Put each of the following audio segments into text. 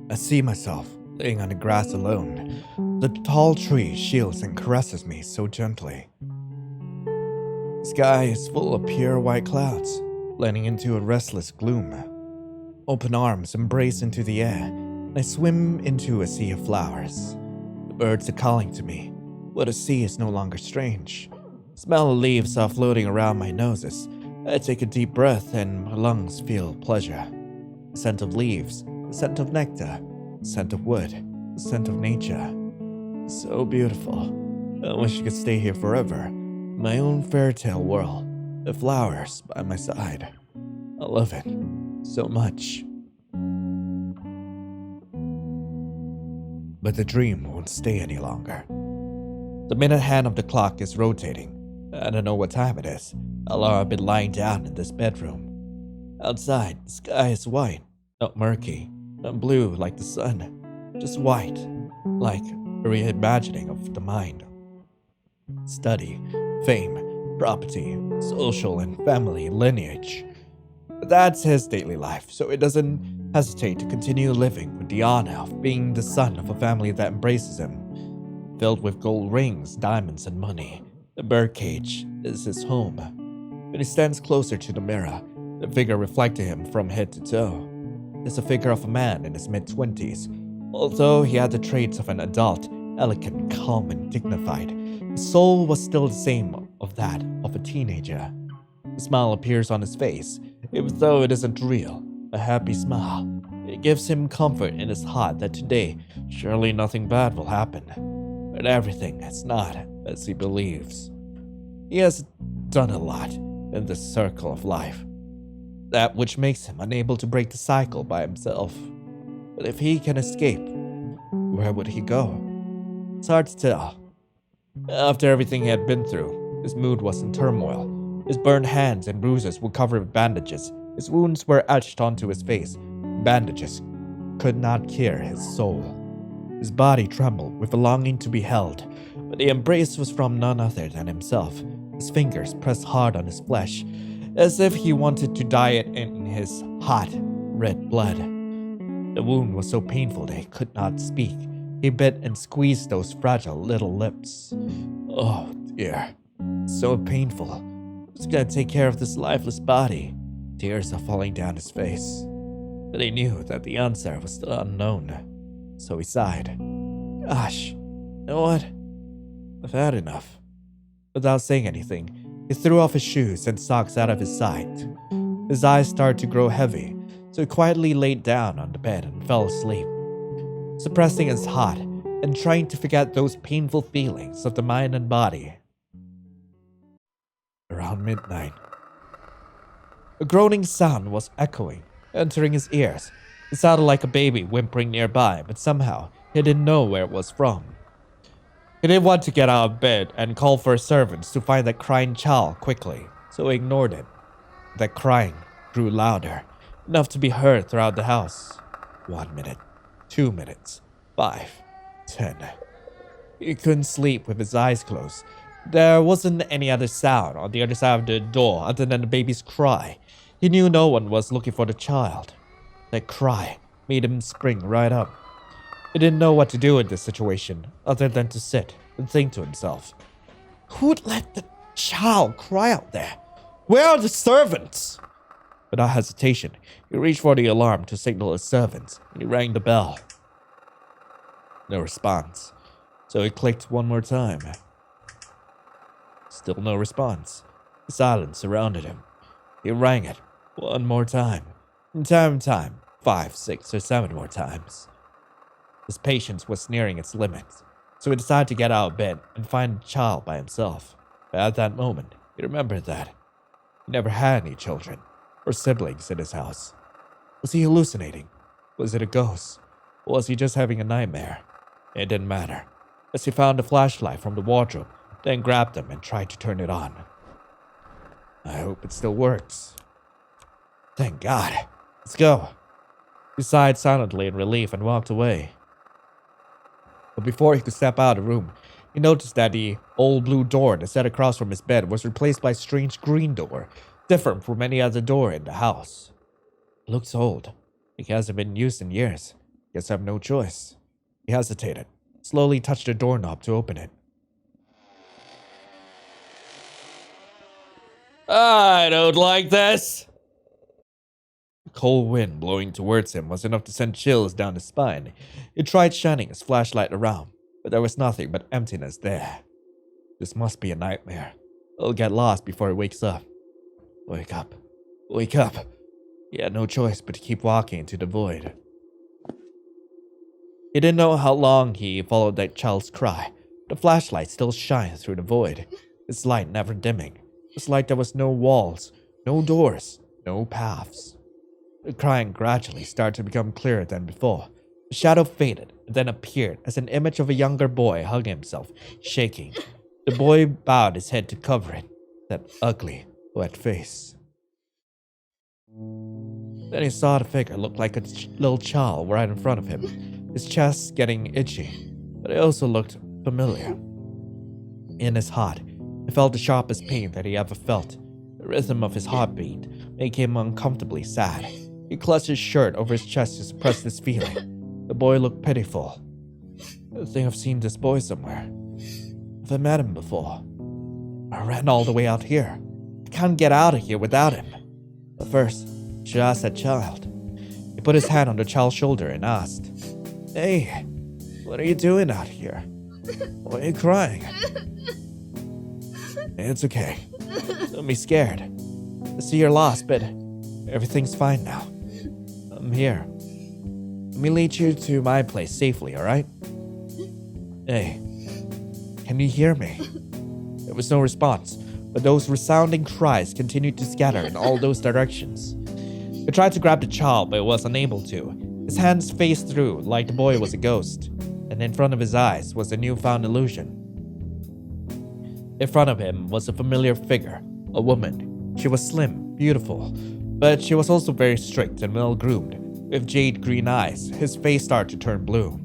I see myself laying on the grass alone. The tall tree shields and caresses me so gently. The sky is full of pure white clouds, blending into a restless gloom. Open arms embrace into the air, and I swim into a sea of flowers. The birds are calling to me, but the sea is no longer strange. The smell of leaves are floating around my noses. I take a deep breath and my lungs feel pleasure. The scent of leaves, the scent of nectar, the scent of wood, the scent of nature. So beautiful. I wish I could stay here forever. My own fairy tale world. The flowers by my side. I love it so much. But the dream won't stay any longer. The minute hand of the clock is rotating. I don't know what time it is. Alara have been lying down in this bedroom. Outside, the sky is white, not murky, not blue like the sun, just white, like a reimagining of the mind. Study, fame, property, social and family lineage. That's his daily life, so he doesn't hesitate to continue living with the honor of being the son of a family that embraces him. Filled with gold rings, diamonds, and money, the birdcage is his home. When he stands closer to the mirror, the figure reflecting him from head to toe is the figure of a man in his mid-20s. Although he had the traits of an adult, elegant, calm, and dignified, his soul was still the same of that of a teenager. A smile appears on his face, even though it isn't real, a happy smile. It gives him comfort in his heart that today surely nothing bad will happen. But everything is not as he believes. He has done a lot in this circle of life, that which makes him unable to break the cycle by himself. But if he can escape, where would he go? It's hard to tell. After everything he had been through, his mood was in turmoil. His burned hands and bruises were covered with bandages. His wounds were etched onto his face. Bandages could not cure his soul. His body trembled with a longing to be held, but the embrace was from none other than himself. His fingers pressed hard on his flesh, as if he wanted to dye it in his hot, red blood. The wound was so painful that he could not speak. He bit and squeezed those fragile little lips. Oh dear, so painful. Who's gonna take care of this lifeless body? Tears are falling down his face. But he knew that the answer was still unknown. So he sighed. Gosh, you know what? I've had enough. Without saying anything, he threw off his shoes and socks out of his sight. His eyes started to grow heavy, so he quietly laid down on the bed and fell asleep. Suppressing his heart and trying to forget those painful feelings of the mind and body. Around midnight, a groaning sound was echoing, entering his ears. It sounded like a baby whimpering nearby, but somehow he didn't know where it was from. He didn't want to get out of bed and call for servants to find that crying child quickly, so he ignored it. That crying grew louder, enough to be heard throughout the house. 1 minute, 2 minutes, 5, 10. He couldn't sleep with his eyes closed. There wasn't any other sound on the other side of the door other than the baby's cry. He knew no one was looking for the child. That cry made him spring right up. He didn't know what to do in this situation other than to sit and think to himself. Who would let the child cry out there? Where are the servants? Without hesitation, he reached for the alarm to signal his servants, and he rang the bell. No response, so he clicked one more time. Still no response. Silence surrounded him. He rang it one more time. From time to time, 5, 6, or 7 more times. His patience was nearing its limits, so he decided to get out of bed and find the child by himself. But at that moment, he remembered that he never had any children or siblings in his house. Was he hallucinating? Was it a ghost? Or was he just having a nightmare? It didn't matter, as he found a flashlight from the wardrobe, then grabbed them and tried to turn it on. I hope it still works. Thank God. Let's go. He sighed silently in relief and walked away. But before he could step out of the room, he noticed that the old blue door that sat across from his bed was replaced by a strange green door, different from any other door in the house. It looks old. It hasn't been used in years. Guess I have no choice. He hesitated, slowly touched the doorknob to open it. I don't like this. The cold wind blowing towards him was enough to send chills down his spine. He tried shining his flashlight around, but there was nothing but emptiness there. This must be a nightmare. He'll get lost before he wakes up. Wake up. Wake up. He had no choice but to keep walking into the void. He didn't know how long he followed that child's cry. The flashlight still shined through the void, its light never dimming. It's like there was no walls, no doors, no paths. The crying gradually started to become clearer than before. The shadow faded and then appeared as an image of a younger boy hugging himself, shaking. The boy bowed his head to cover it, that ugly, wet face. Then he saw the figure look like a little child right in front of him, his chest getting itchy, but it also looked familiar. In his heart, he felt the sharpest pain that he ever felt. The rhythm of his heartbeat made him uncomfortably sad. He clutched his shirt over his chest to suppress this feeling. The boy looked pitiful. I think I've seen this boy somewhere. Have I met him before? I ran all the way out here. I can't get out of here without him. But first, I should ask that child. He put his hand on the child's shoulder and asked, Hey, what are you doing out here? Why are you crying? It's okay. Don't be scared. I see you're lost, but everything's fine now. I'm here. Let me lead you to my place safely, alright? Hey, can you hear me? There was no response, but those resounding cries continued to scatter in all those directions. He tried to grab the child, but was unable to. His hands faced through like the boy was a ghost, and in front of his eyes was a newfound illusion. In front of him was a familiar figure, a woman. She was slim, beautiful, but she was also very strict and well-groomed. With jade green eyes, his face started to turn blue.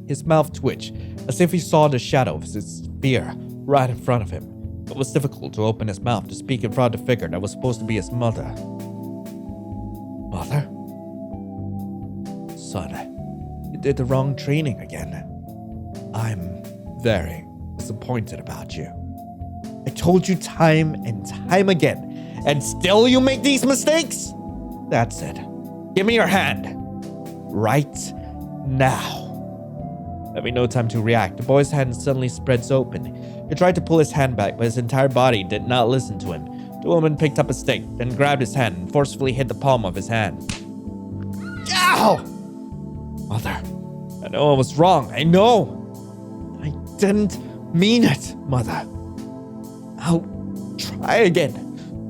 His mouth twitched, as if he saw the shadow of his fear right in front of him. It was difficult to open his mouth to speak in front of the figure that was supposed to be his mother. Mother? Son, you did the wrong training again. I'm very disappointed about you. I told you time and time again, and still you make these mistakes? That's it. Give me your hand. Right now. Having no time to react, the boy's hand suddenly spreads open. He tried to pull his hand back, but his entire body did not listen to him. The woman picked up a stick, then grabbed his hand and forcefully hit the palm of his hand. Ow! Mother, I know I was wrong. I know. I didn't mean it, Mother. I'll try again,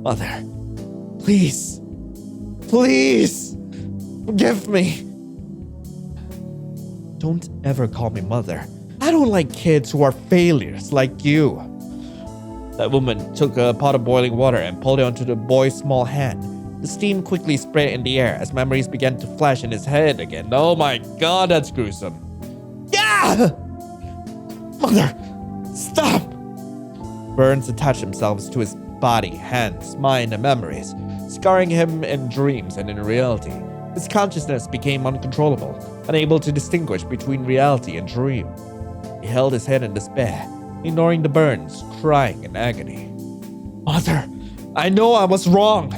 Mother. Please. Please. Forgive me. Don't ever call me Mother. I don't like kids who are failures like you. That woman took a pot of boiling water and pulled it onto the boy's small hand. The steam quickly spread in the air as memories began to flash in his head again. Oh my god, that's gruesome. Yeah! Mother, stop! Burns attached themselves to his body, hands, mind, and memories, scarring him in dreams and in reality. His consciousness became uncontrollable, unable to distinguish between reality and dream. He held his head in despair, ignoring the burns, crying in agony. Mother, I know I was wrong.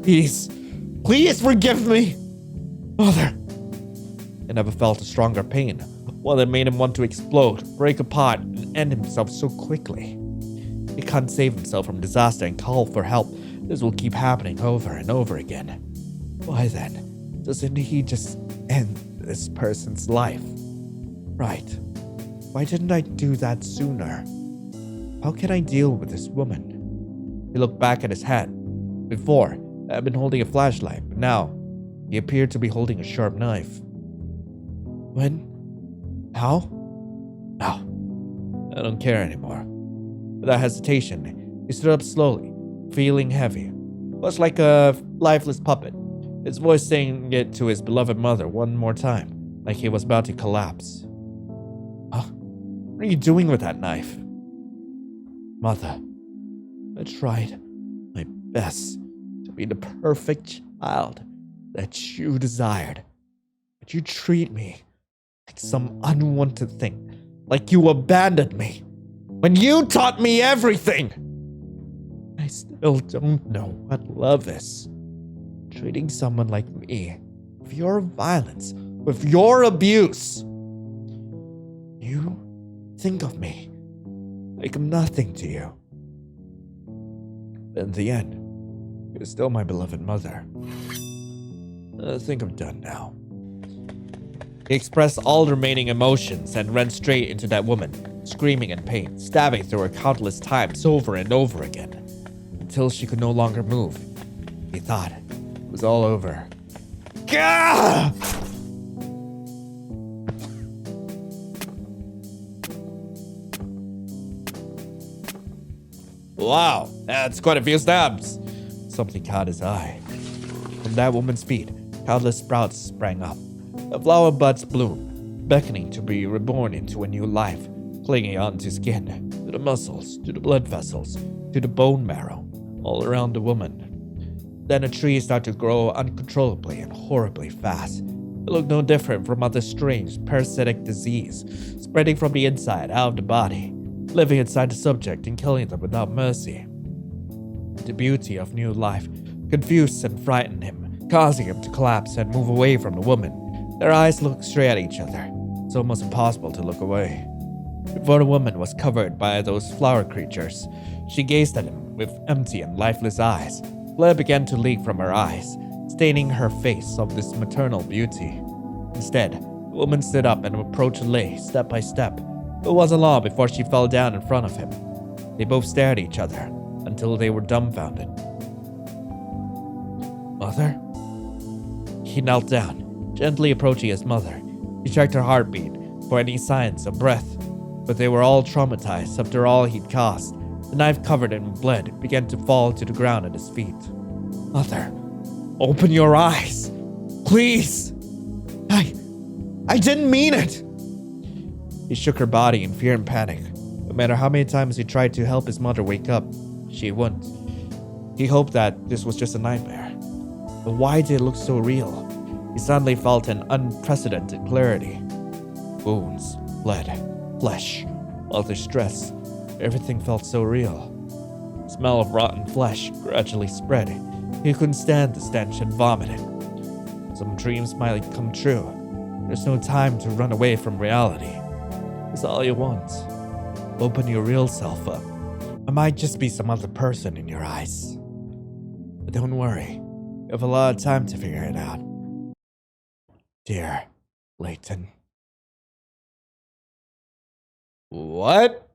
Please, please forgive me. Mother. He never felt a stronger pain, one that made him want to explode, break apart, and end himself so quickly. He can't save himself from disaster and call for help. This will keep happening over and over again. Why then? Doesn't he just end this person's life? Right. Why didn't I do that sooner? How can I deal with this woman? He looked back at his hand. Before, I had been holding a flashlight, but now, he appeared to be holding a sharp knife. When? How? No. I don't care anymore. Without hesitation, he stood up slowly, feeling heavy, much like a lifeless puppet. His voice saying it to his beloved mother one more time, like he was about to collapse. What are you doing with that knife? Mother, I tried my best to be the perfect child that you desired, but but you treat me like some unwanted thing, like you abandoned me, when you taught me everything. I still don't know what love is. Treating someone like me, with your violence, with your abuse. You think of me like I'm nothing to you. But in the end, you're still my beloved mother. I think I'm done now. He expressed all the remaining emotions and ran straight into that woman, screaming in pain, stabbing through her countless times over and over again, until she could no longer move. He thought it was all over. Gah! Wow, that's quite a few stabs. Something caught his eye. From that woman's feet, countless sprouts sprang up. The flower buds bloomed, beckoning to be reborn into a new life, clinging onto skin, to the muscles, to the blood vessels, to the bone marrow, all around the woman. Then a tree started to grow uncontrollably and horribly fast. It looked no different from other strange parasitic disease, spreading from the inside out of the body, living inside the subject and killing them without mercy. The beauty of new life confused and frightened him, causing him to collapse and move away from the woman. Their eyes looked straight at each other. It's almost impossible to look away. Before the woman was covered by those flower creatures, she gazed at him with empty and lifeless eyes. Blood began to leak from her eyes, staining her face of this maternal beauty. Instead, the woman stood up and approached Lei step by step. It wasn't long before she fell down in front of him. They both stared at each other until they were dumbfounded. Mother? He knelt down, gently approaching his mother. He checked her heartbeat for any signs of breath, but they were all traumatized after all he'd caused. The knife covered in blood began to fall to the ground at his feet. Mother, open your eyes, please. I didn't mean it. He shook her body in fear and panic. No matter how many times he tried to help his mother wake up, she wouldn't. He hoped that this was just a nightmare. But why did it look so real? He suddenly felt an unprecedented clarity. Wounds, blood, flesh, mother's stress. Everything felt so real. The smell of rotten flesh gradually spread. He couldn't stand the stench and vomited. Some dreams might come true. There's no time to run away from reality. It's all you want. Open your real self up. I might just be some other person in your eyes. But don't worry. You have a lot of time to figure it out. Dear Layton. What?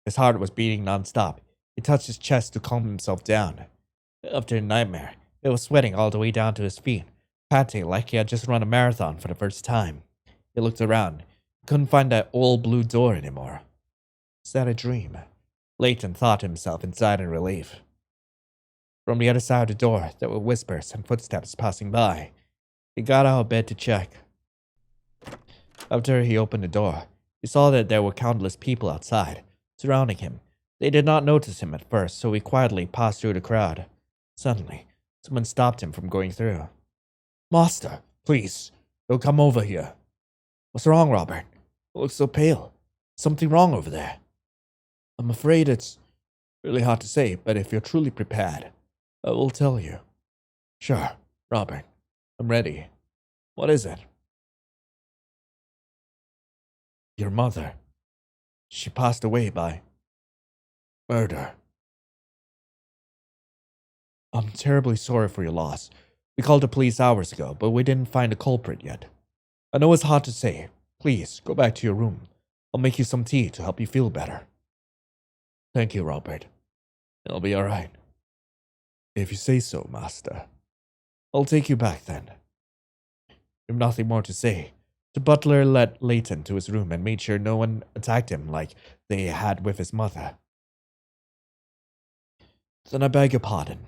His heart was beating nonstop. He touched his chest to calm himself down. After the nightmare, he was sweating all the way down to his feet, panting like he had just run a marathon for the first time. He looked around. He couldn't find that old blue door anymore. Is that a dream? Layton thought to himself inside in relief. From the other side of the door, there were whispers and footsteps passing by. He got out of bed to check. After he opened the door, he saw that there were countless people outside, surrounding him. They did not notice him at first, so he quietly passed through the crowd. Suddenly, someone stopped him from going through. Master, please, don't come over here. What's wrong, Robert? You look so pale. Something wrong over there. I'm afraid it's really hard to say, but if you're truly prepared, I will tell you. Sure, Robert. I'm ready. What is it? Your mother. She passed away by murder. I'm terribly sorry for your loss. We called the police hours ago, but we didn't find the culprit yet. I know it's hard to say. Please, go back to your room. I'll make you some tea to help you feel better. Thank you, Robert. It'll be all right. If you say so, Master. I'll take you back then. If nothing more to say, the butler led Layton to his room and made sure no one attacked him like they had with his mother. Then I beg your pardon.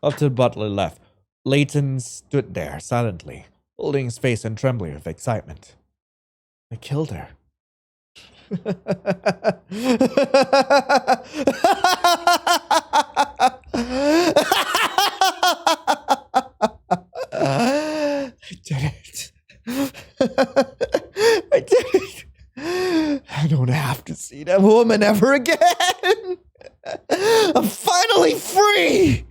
After the butler left, Layton stood there silently, holding his face and trembling with excitement. I killed her. did it. I did it. I don't have to see that woman ever again. I'm finally free.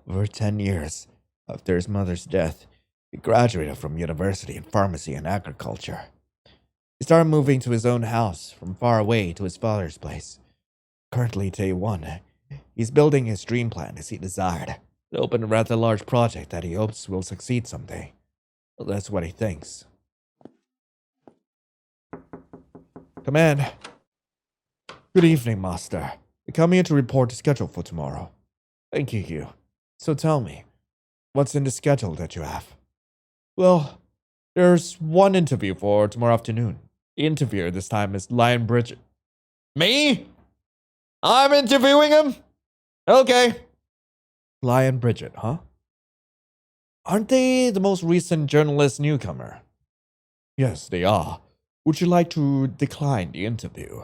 Over 10 years after his mother's death, he graduated from university in pharmacy and agriculture. He started moving to his own house from far away to his father's place. Currently, day one, he's building his dream plan as he desired to open a rather large project that he hopes will succeed someday. Well, that's what he thinks. Come in. Good evening, Master. I come here to report the schedule for tomorrow. Thank you, Hugh. So tell me, what's in the schedule that you have? Well, there's one interview for tomorrow afternoon. The interviewer this time is Lion Bridget. Me? I'm interviewing him? Okay. Lion Bridget, huh? Aren't they the most recent journalist newcomer? Yes, they are. Would you like to decline the interview?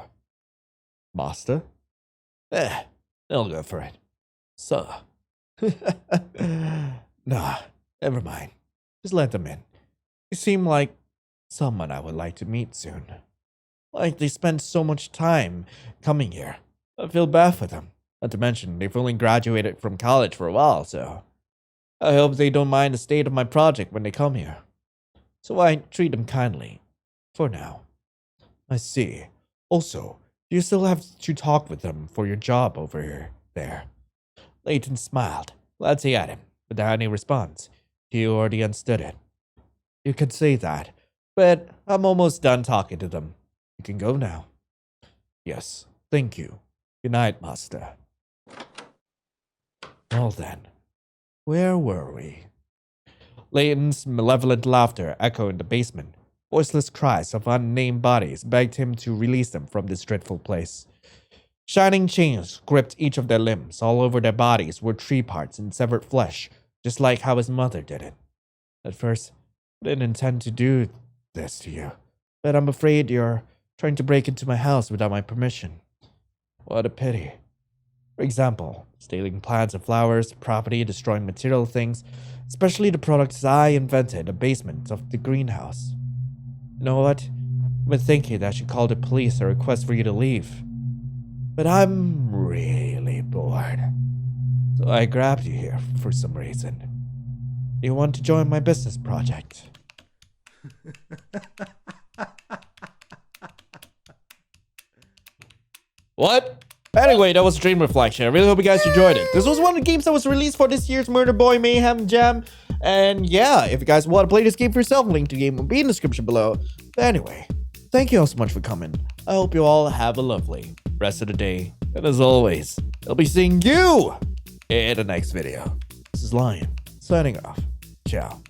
Master? I'll go for it. Sir. Nah, never mind. Just let them in. They seem like someone I would like to meet soon. Like they spent so much time coming here. I feel bad for them. Not to mention, they've only graduated from college for a while, so I hope they don't mind the state of my project when they come here. So I treat them kindly. For now. I see. Also, do you still have to talk with them for your job over here? There. Leighton smiled, glad he had him, without any response. He already understood it. You could say that, but I'm almost done talking to them. You can go now. Yes, thank you. Good night, Master. Well then, where were we? Leighton's malevolent laughter echoed in the basement. Voiceless cries of unnamed bodies begged him to release them from this dreadful place. Shining chains gripped each of their limbs. All over their bodies were tree parts and severed flesh, just like how his mother did it. At first, I didn't intend to do this to you, but I'm afraid you're trying to break into my house without my permission. What a pity. For example, stealing plants and flowers, property, destroying material things, especially the products I invented in the basement of the greenhouse. You know what? I've been thinking that I should call the police and request for you to leave. But I'm really bored. So I grabbed you here for some reason. You want to join my business project? What? Anyway, that was Dream Reflection. I really hope you guys enjoyed it. This was one of the games that was released for this year's Murder Boy Mayhem Jam. And yeah, if you guys want to play this game for yourself, link to the game will be in the description below. But anyway, thank you all so much for coming. I hope you all have a lovely rest of the day. And as always, I'll be seeing you in the next video. This is Lion, signing off. Ciao.